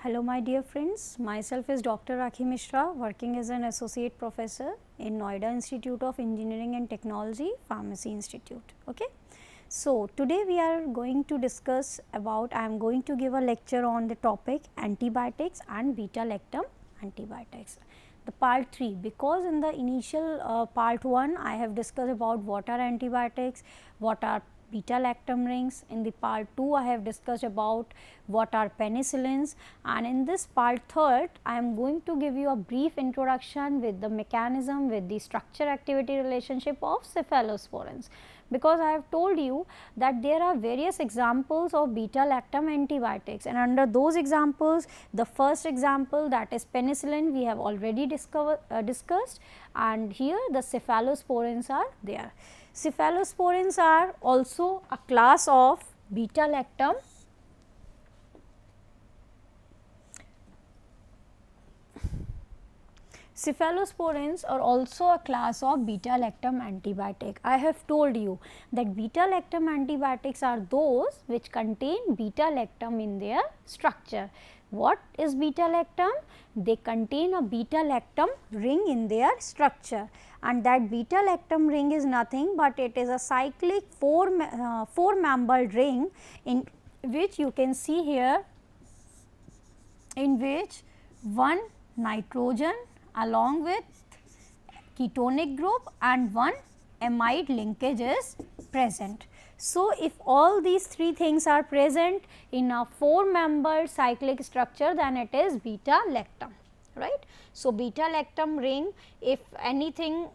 Hello my dear friends, myself is Dr. Rakhi Mishra, working as an associate professor in Noida Institute of Engineering and Technology, Pharmacy Institute. Okay. So, today we are going to discuss about, I am going to give a lecture on the topic antibiotics and beta-lactam antibiotics. The part 3, because in the initial part 1 I have discussed about what are antibiotics, what are beta-lactam rings. In the part 2 I have discussed about what are penicillins, and in this part 3 I am going to give you a brief introduction with the mechanism, with the structure activity relationship of cephalosporins, because I have told you that there are various examples of beta-lactam antibiotics, and under those examples the first example, that is penicillin, we have already discussed, and here the cephalosporins are there. Cephalosporins are also a class of beta-lactam Cephalosporins are also a class of beta-lactam antibiotic. I have told you that beta-lactam antibiotics are those which contain beta-lactam in their structure. What is beta-lactam? They contain a beta-lactam ring in their structure, and that beta-lactam ring is nothing but it is a cyclic four-membered ring in which you can see here, in which one nitrogen along with ketonic group and one amide linkage is present. So, if all these three things are present in a four-membered cyclic structure, then it is beta-lactam, right. So, beta-lactam ring, if anything,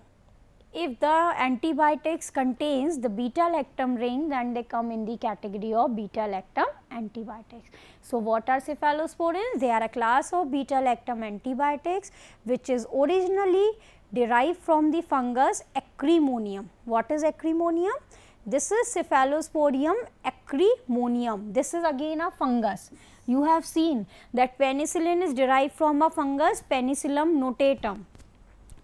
if the antibiotics contains the beta-lactam ring, then they come in the category of beta-lactam antibiotics. So, what are cephalosporins? They are a class of beta-lactam antibiotics which is originally derived from the fungus Acremonium. What is Acremonium? This is Cephalosporium acremonium. This is again a fungus. You have seen that penicillin is derived from a fungus Penicillium notatum,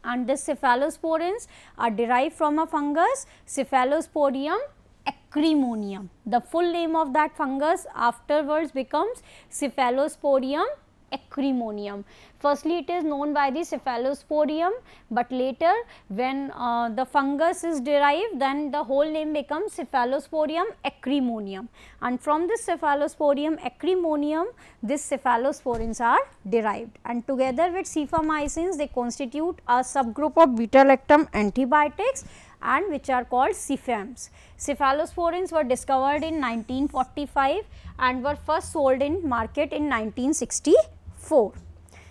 and the cephalosporins are derived from a fungus Cephalosporium acremonium. The full name of that fungus afterwards becomes Cephalosporium acremonium. Firstly, it is known by the Cephalosporium, but later when the fungus is derived, then the whole name becomes Cephalosporium acremonium, and from this Cephalosporium acremonium these cephalosporins are derived, and together with cephamycins they constitute a subgroup of beta-lactam antibiotics, and which are called cephams. Cephalosporins were discovered in 1945 and were first sold in market in 1964.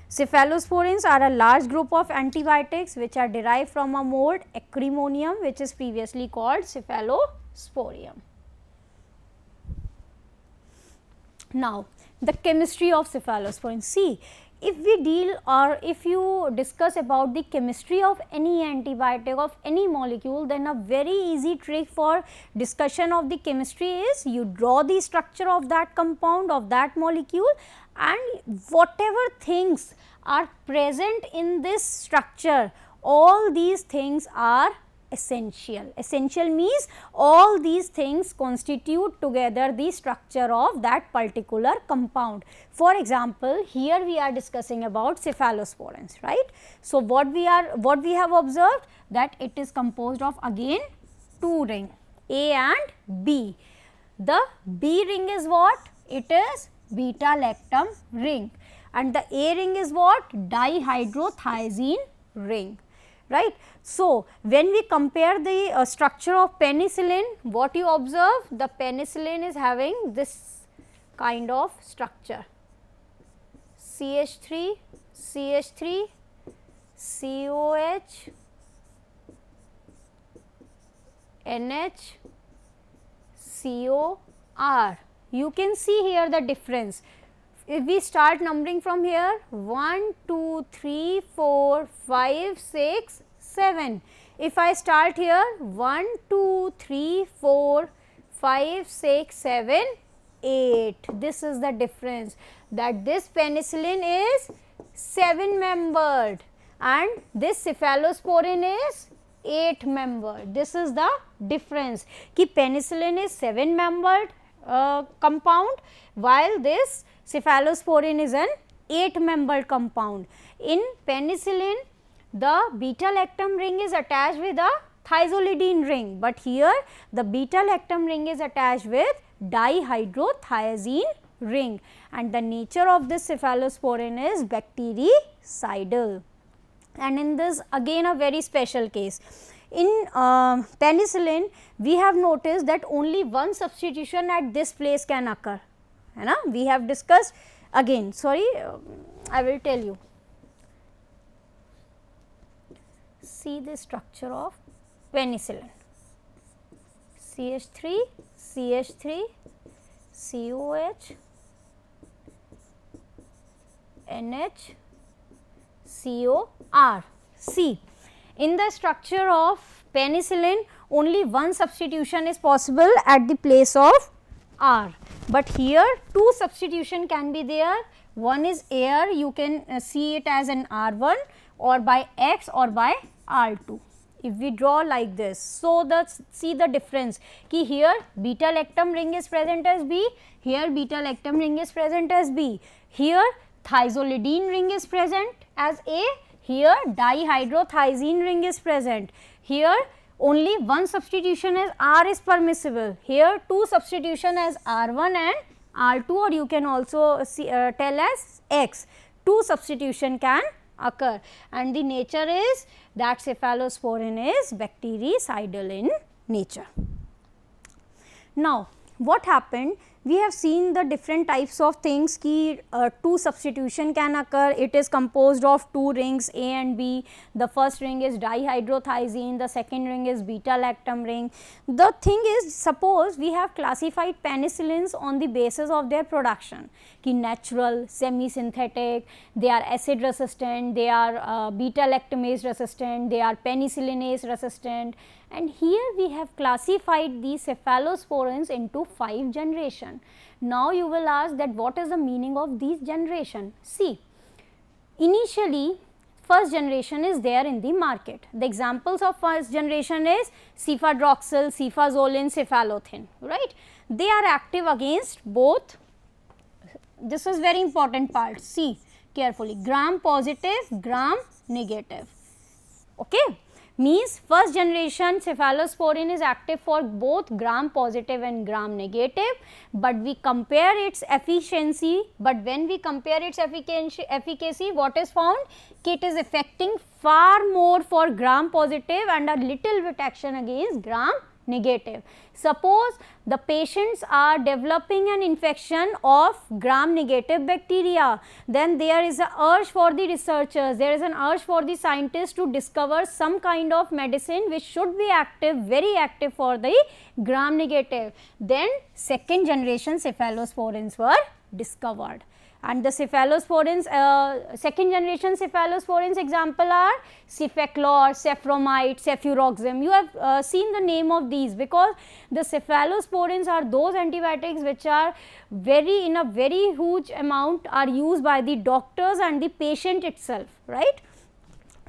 Cephalosporins are a large group of antibiotics which are derived from a mold Acremonium, which is previously called Cephalosporium. Now, the chemistry of cephalosporins. See, if we deal or if you discuss about the chemistry of any antibiotic, of any molecule, then a very easy trick for discussion of the chemistry is you draw the structure of that compound, of that molecule, and whatever things are present in this structure, all these things are essential. Essential means all these things constitute together the structure of that particular compound. For example, here we are discussing about cephalosporins, right. So, what we have observed, that it is composed of again two rings, A and B. The B ring is what? It is beta-lactam ring, and the A ring is what? Dihydrothiazine ring, right. So, when we compare the structure of penicillin, what you observe? The penicillin is having this kind of structure, CH3, CH3, COH, NH, COR. You can see here the difference. If we start numbering from here, 1, 2, 3, 4, 5, 6, 7. If I start here 1, 2, 3, 4, 5, 6, 7, 8. This is the difference, that this penicillin is 7-membered and this cephalosporin is 8-membered. This is the difference, कि penicillin is 7-membered compound, while this cephalosporin is an 8-membered compound. In penicillin, the beta-lactam ring is attached with a thiazolidine ring, but here the beta-lactam ring is attached with dihydrothiazine ring, and the nature of this cephalosporin is bactericidal. And in this again a very special case. In penicillin, we have noticed that only one substitution at this place can occur. We have discussed again, sorry, I will tell you. See the structure of penicillin. CH3, CH3, COH, NH, COR. See, in the structure of penicillin, only one substitution is possible at the place of R, but here two substitution can be there. One is air, you can see it as an R1 or by X or by R2. If we draw like this, so see the difference ki here beta-lactam ring is present as B, here beta-lactam ring is present as B, here thiazolidine ring is present as A, here dihydrothiazine ring is present. Here only one substitution as R is permissible, here two substitution as R1 and R2, or you can also see, tell as X, two substitution can occur, and the nature is that cephalosporin is bactericidal in nature. Now, what happened? We have seen the different types of things ki two substitution can occur. It is composed of two rings A and B. The first ring is dihydrothiazine, the second ring is beta-lactam ring. The thing is, suppose we have classified penicillins on the basis of their production ki natural, semi-synthetic, they are acid resistant, they are beta-lactamase resistant, they are penicillinase resistant, and here we have classified these cephalosporins into 5 generations. Now you will ask that what is the meaning of these generation? See, initially first generation is there in the market. The examples of first generation is cefadroxil, cefazolin, cephalothin, right? They are active against both. This is very important part. See carefully, gram positive, gram negative. Okay. Means first generation cephalosporin is active for both gram positive and gram negative, but we compare its efficiency, but when we compare its efficacy, what is found? It is affecting far more for gram positive and a little bit action against gram negative. Suppose the patients are developing an infection of gram negative bacteria, then there is a urge for the researchers, there is an urge for the scientists to discover some kind of medicine which should be active, very active for the gram negative. Then second generation cephalosporins were discovered, and the cephalosporins, second generation cephalosporins example are cefaclor, cefromite, cefuroxim. You have seen the name of these because the cephalosporins are those antibiotics which are in a very huge amount are used by the doctors and the patient itself, right.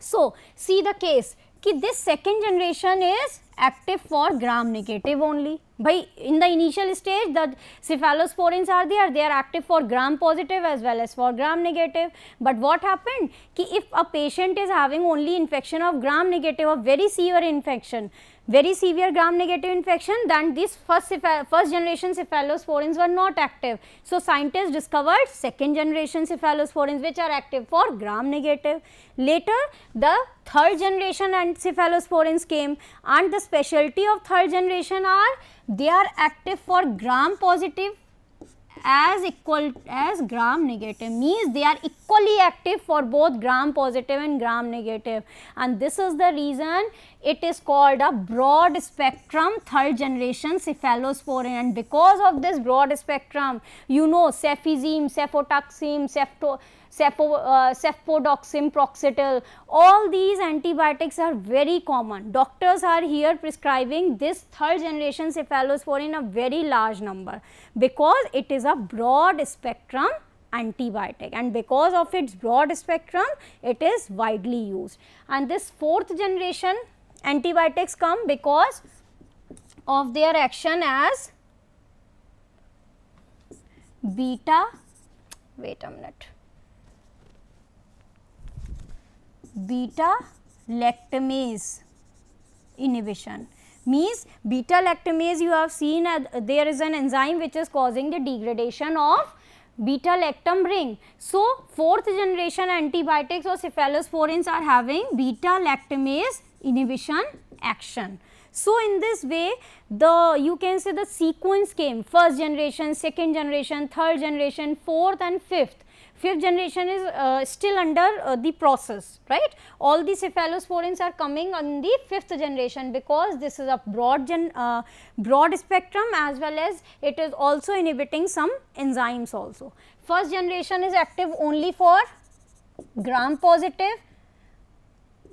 So, see the case कि this second generation is active for gram negative only. By in the initial stage the cephalosporins are there, they are active for gram positive as well as for gram negative. But what happened कि if a patient is having only infection of gram negative, a very severe infection, very severe gram negative infection, then this first generation cephalosporins were not active. So, scientists discovered second generation cephalosporins which are active for gram negative. Later the third generation and cephalosporins came, and the specialty of third generation are they are active for gram positive as equal as gram negative, means they are equally active for both gram positive and gram negative, and this is the reason it is called a broad spectrum third generation cephalosporin. And because of this broad spectrum, you know, cefizim, cefotaxime, cefpodoxime, Proxetil, all these antibiotics are very common. Doctors are here prescribing this third generation cephalosporin in a very large number because it is a broad spectrum antibiotic, and because of its broad spectrum it is widely used. And this fourth generation antibiotics come because of their action as beta wait a minute, beta lactamase inhibition. Means beta lactamase, you have seen there is an enzyme which is causing the degradation of beta lactam ring. So, fourth generation antibiotics or cephalosporins are having beta lactamase inhibition action. So, in this way you can say the sequence came first generation, second generation, third generation, fourth and fifth. Fifth generation is still under the process, right. All the cephalosporins are coming on the fifth generation, because this is a broad spectrum, as well as it is also inhibiting some enzymes also. First generation is active only for gram positive,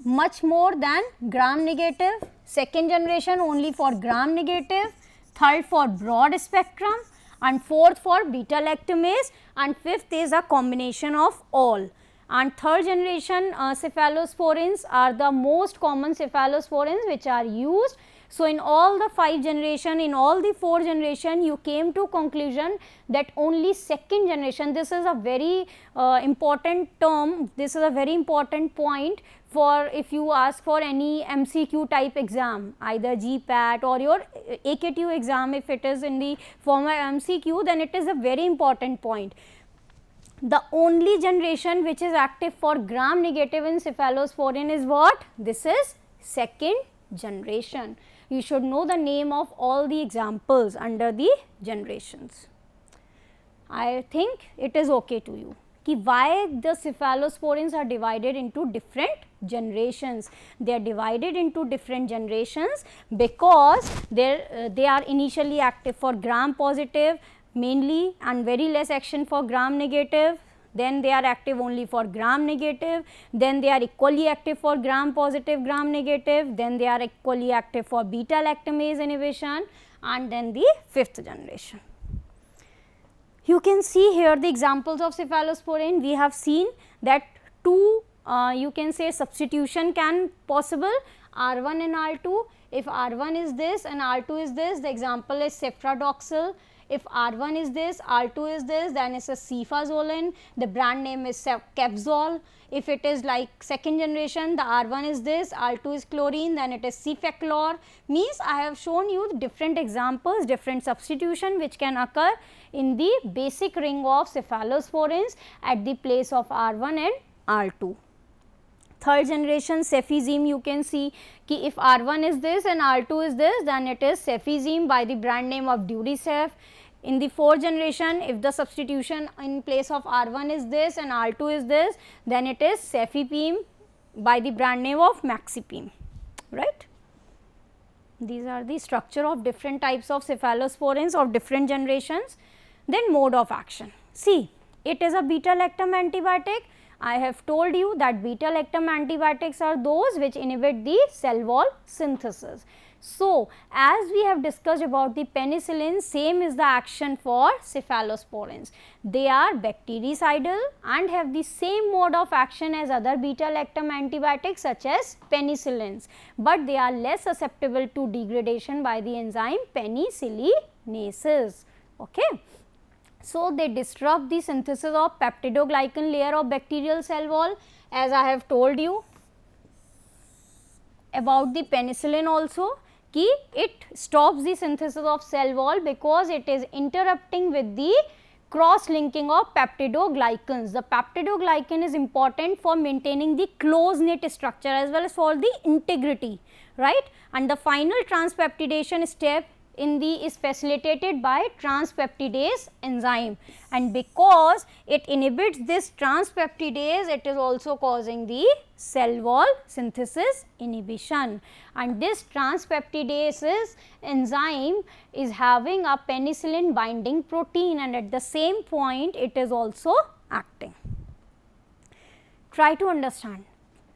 much more than gram negative. Second generation only for gram negative, third for broad spectrum, and fourth for beta lactamase, and fifth is a combination of all. And third generation cephalosporins are the most common cephalosporins which are used. So, in all the 5 generation, in all the 4 generation, you came to conclusion that only second generation, this is a very important term, this is a very important point for if you ask for any MCQ type exam, either GPAT or your AKTU exam, if it is in the form of MCQ, then it is a very important point. The only generation which is active for gram negative in cephalosporin is what? This is second generation. You should know the name of all the examples under the generations. I think it is okay to you. Ki why the cephalosporins are divided into different generations? They are divided into different generations because they are initially active for gram positive mainly, and very less action for gram negative. Then they are active only for gram negative, then they are equally active for gram positive, gram negative, then they are equally active for beta lactamase inhibition, and then the fifth generation. You can see here the examples of cephalosporin. We have seen that two you can say substitution can possible, R1 and R2. If R1 is this and R2 is this, the example is ceftriaxone. If R1 is this, R2 is this, then it is a cefazolin, the brand name is Capzole. If it is like second generation, the R1 is this, R2 is chlorine, then it is Cefaclor. Means I have shown you different examples, different substitution which can occur in the basic ring of cephalosporins at the place of R1 and R2. Third generation cefizime, you can see ki if R1 is this and R2 is this, then it is cefizime by the brand name of Duricef. In the fourth generation, if the substitution in place of R1 is this and R2 is this, then it is cefepime by the brand name of Maxipime, right. These are the structure of different types of cephalosporins of different generations. Then mode of action. See, it is a beta lactam antibiotic. I have told you that beta lactam antibiotics are those which inhibit the cell wall synthesis. So, as we have discussed about the penicillin, same is the action for cephalosporins. They are bactericidal and have the same mode of action as other beta lactam antibiotics such as penicillins, but they are less susceptible to degradation by the enzyme penicillinases. Okay. So, they disrupt the synthesis of peptidoglycan layer of bacterial cell wall, as I have told you about the penicillin also, ki it stops the synthesis of cell wall because it is interrupting with the cross linking of peptidoglycans. The peptidoglycan is important for maintaining the close knit structure as well as for the integrity, right. And the final transpeptidation step in the is facilitated by transpeptidase enzyme, and because it inhibits this transpeptidase, it is also causing the cell wall synthesis inhibition, and this transpeptidase enzyme is having a penicillin binding protein, and at the same point it is also acting. Try to understand.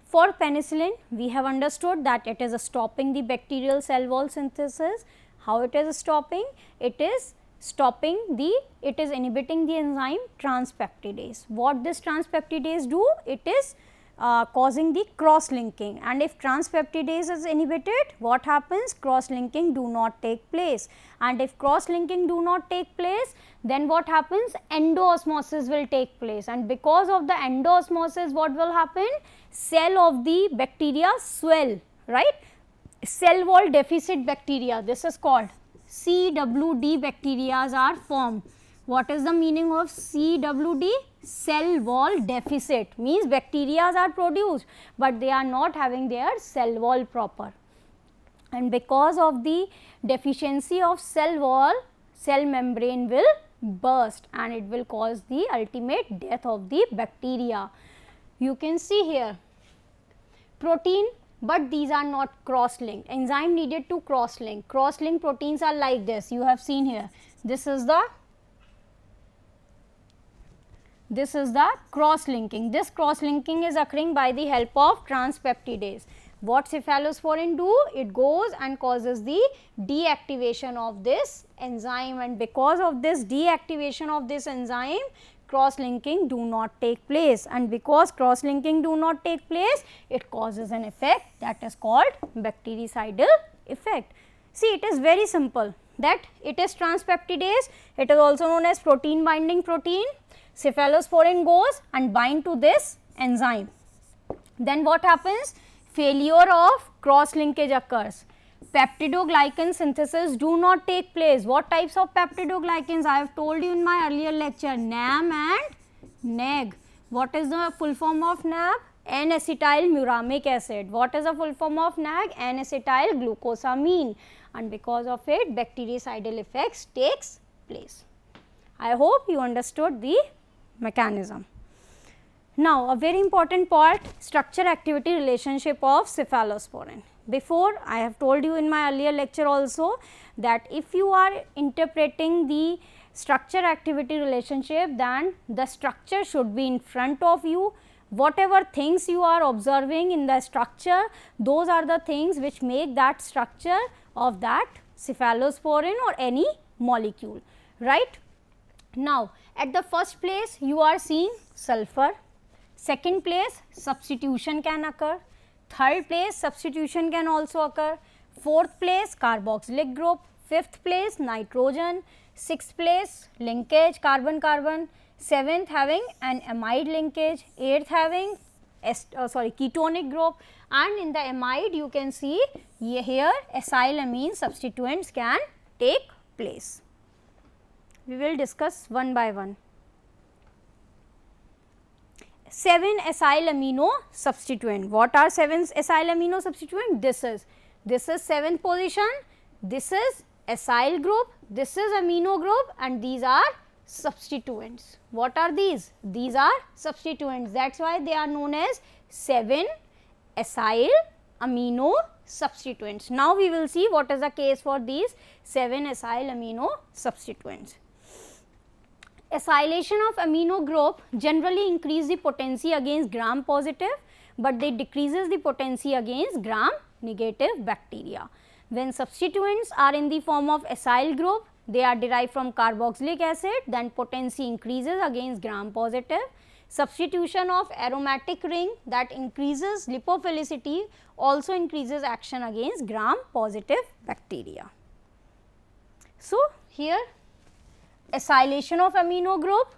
For penicillin, we have understood that it is stopping the bacterial cell wall synthesis. How it is stopping? It is stopping it is inhibiting the enzyme transpeptidase. What this transpeptidase do? It is causing the cross linking, and if transpeptidase is inhibited, what happens? Cross linking do not take place, and if cross linking do not take place, then what happens? Endoosmosis will take place, and because of the endoosmosis, what will happen? Cell of the bacteria swell, right? Cell wall deficit bacteria, this is called CWD bacteria are formed. What is the meaning of CWD? Cell wall deficit, means bacteria are produced, but they are not having their cell wall proper, and because of the deficiency of cell wall, cell membrane will burst and it will cause the ultimate death of the bacteria. You can see here protein, but these are not cross linked. Enzyme needed to cross link. Cross linked proteins are like this, you have seen here. This is the cross linking. This cross linking is occurring by the help of transpeptidase. What cephalosporin do? It goes and causes the deactivation of this enzyme, and because of this deactivation of this enzyme, cross linking do not take place, and because cross linking do not take place, it causes an effect that is called bactericidal effect. See, it is very simple that it is transpeptidase, it is also known as protein binding protein. Cephalosporin goes and bind to this enzyme. Then what happens? Failure of cross linkage occurs. Peptidoglycan synthesis do not take place. What types of peptidoglycans? I have told you in my earlier lecture, NAM and NAG. What is the full form of NAB? N-acetyl muramic acid. What is the full form of NAG? N-acetyl glucosamine, and because of it, bactericidal effects takes place. I hope you understood the mechanism. Now, a very important part, structure activity relationship of cephalosporin. Before, I have told you in my earlier lecture also that if you are interpreting the structure activity relationship, then the structure should be in front of you. Whatever things you are observing in the structure, those are the things which make that structure of that cephalosporin or any molecule, right? Now, at the first place you are seeing sulfur, second place substitution can occur, third place substitution can also occur, fourth place carboxylic group, fifth place nitrogen, sixth place linkage carbon-carbon, seventh having an amide linkage, eighth having ketonic group, and in the amide you can see here acylamine substituents can take place. We will discuss one by one. 7 acyl amino substituent. What are 7 acyl amino substituent? This is 7th position, this is acyl group, this is amino group, and these are substituents. What are these? These are substituents. That is why they are known as 7 acyl amino substituents. Now, we will see what is the case for these 7 acyl amino substituents. Acylation of amino group generally increase the potency against gram positive, but they decreases the potency against gram negative bacteria. When substituents are in the form of acyl group, they are derived from carboxylic acid, then potency increases against gram positive. Substitution of aromatic ring, that increases lipophilicity, also increases action against gram positive bacteria. So, here acylation of amino group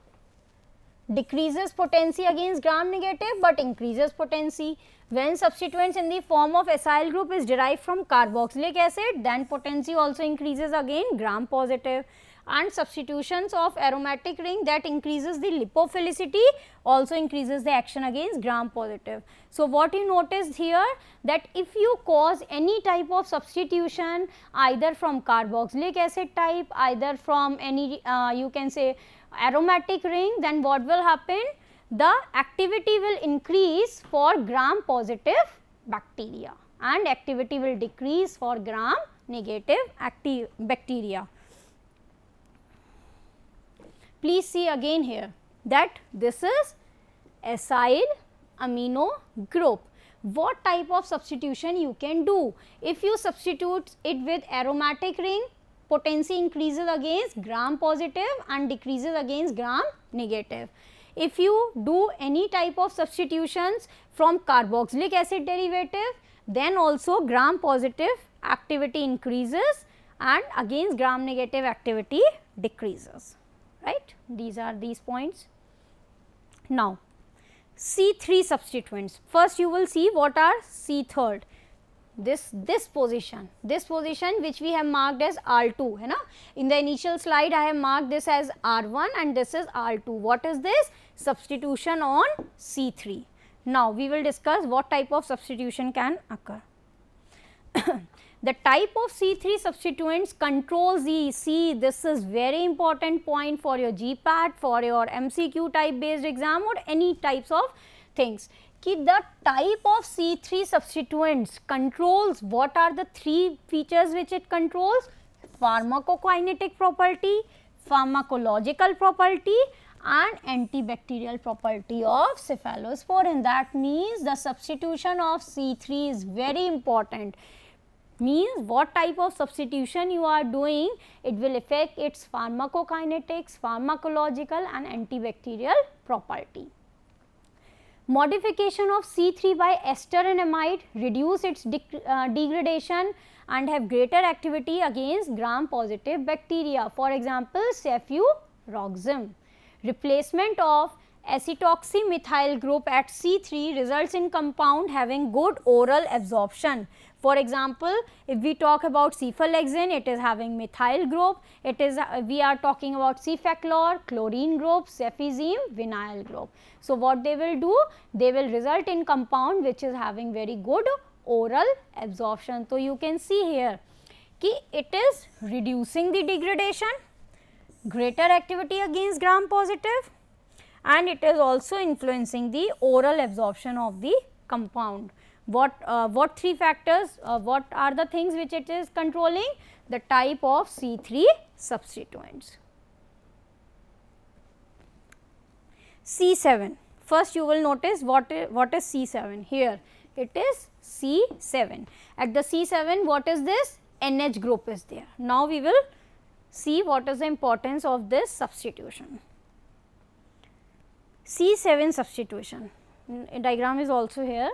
decreases potency against gram negative, but increases potency. When substituents in the form of acyl group is derived from carboxylic acid, then potency also increases again gram positive, and substitutions of aromatic ring, that increases the lipophilicity, also increases the action against gram positive. So, what you noticed here, that if you cause any type of substitution either from carboxylic acid type, either from any you can say aromatic ring, then what will happen? The activity will increase for gram positive bacteria and activity will decrease for gram negative active bacteria. Please see again here that this is acyl amino group. What type of substitution you can do? If you substitute it with aromatic ring, potency increases against gram positive and decreases against gram negative. if you do any type of substitutions from carboxylic acid derivative, then also gram positive activity increases and against gram negative activity decreases, right. These are these points. Now, C3 substituents, first you will see what are C3rd, this position which we have marked as R2 है ना. In the initial slide I have marked this as R1 and this is R2. What is this? Substitution on C3. Now we will discuss what type of substitution can occur. The type of C3 substituents controls the, see this is very important point for your GPAT, for your MCQ type based exam or any types of things. Ki the type of C3 substituents controls what are the three features which it controls? Pharmacokinetic property, pharmacological property and antibacterial property of cephalosporin. That means the substitution of C3 is very important. Means what type of substitution you are doing, it will affect its pharmacokinetics, pharmacological and antibacterial property. Modification of C3 by ester and amide reduce its degradation and have greater activity against gram positive bacteria. For example, cefuroxime. Replacement of acetoxymethyl group at C3 results in compound having good oral absorption. For example, if we talk about cephalexin, it is having methyl group, it is we are talking about cefaclor, chlorine group, cefizime, vinyl group. So, what they will do? They will result in compound which is having very good oral absorption. So, you can see here ki it is reducing the degradation, greater activity against gram positive and it is also influencing the oral absorption of the compound. What three factors, what are the things which it is controlling? The type of C3 substituents. C7, first you will notice what is C7 here, it is C7. At the C7 what is this? NH group is there. Now we will see what is the importance of this substitution. C7 substitution, diagram is also here.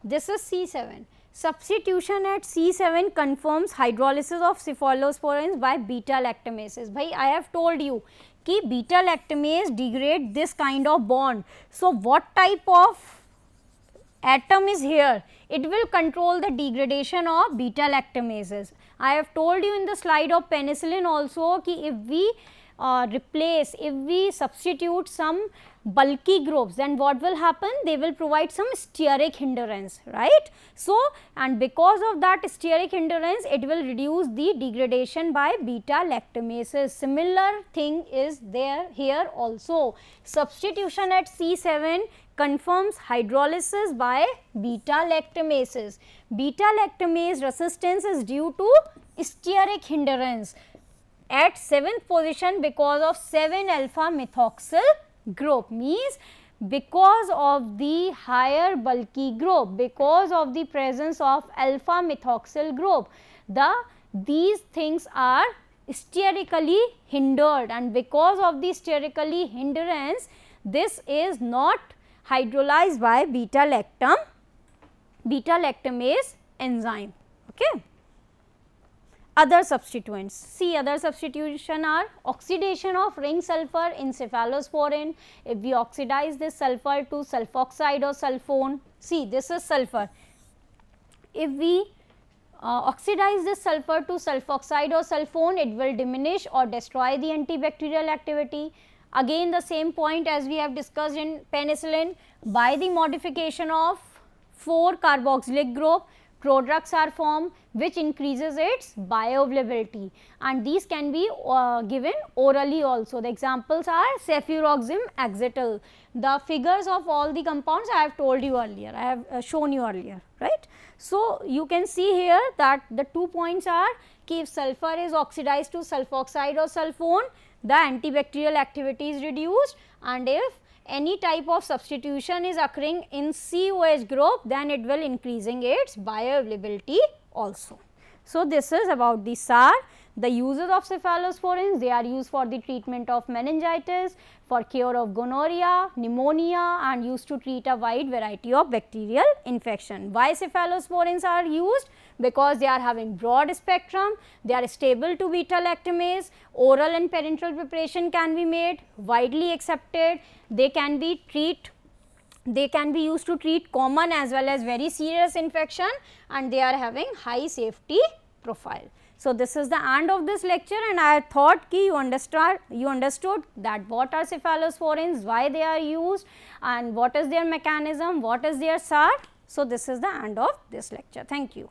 This is C7. Substitution at C7 confirms hydrolysis of cephalosporins by beta lactamases. Bhai, I have told you कि beta lactamase degrade this kind of bond. So, what type of atom is here? It will control the degradation of beta lactamases. I have told you in the slide of penicillin also कि if we replace, if we substitute some bulky groups, then what will happen? They will provide some steric hindrance, right. So, and because of that steric hindrance, it will reduce the degradation by beta lactamases. Similar thing is there here also. Substitution at C7 confirms hydrolysis by beta lactamases. Beta lactamase resistance is due to steric hindrance at 7th position because of 7 alpha methoxyl group, means because of the higher bulky group, because of the presence of alpha methoxyl group, these things are sterically hindered and because of the sterically hindrance, this is not hydrolyzed by beta lactamase enzyme. Okay. Other substituents, see other substitution are oxidation of ring sulfur in cephalosporin. If we oxidize this sulfur to sulfoxide or sulfone, see this is sulfur. If we oxidize this sulfur to sulfoxide or sulfone, it will diminish or destroy the antibacterial activity. Again the same point as we have discussed in penicillin, by the modification of 4 carboxylic group, prodrugs are formed which increases its bioavailability and these can be given orally also. The examples are cefuroxime, acetyl. The figures of all the compounds I have told you earlier, I have shown you earlier, right. So, you can see here that the 2 points are कि if sulfur is oxidized to sulfoxide or sulfone, the antibacterial activity is reduced and if any type of substitution is occurring in COH group, then it will increasing its bioavailability also. So, this is about the SAR. The uses of cephalosporins, they are used for the treatment of meningitis, for cure of gonorrhea, pneumonia, and used to treat a wide variety of bacterial infection. Why cephalosporins are used? Because they are having broad spectrum, they are stable to beta lactamase, oral and parenteral preparation can be made, widely accepted, they can be used to treat common as well as very serious infection, and they are having high safety profile. So, this is the end of this lecture, and I thought ki you understood that what are cephalosporins, why they are used, and what is their mechanism, what is their SAR. So, this is the end of this lecture. Thank you.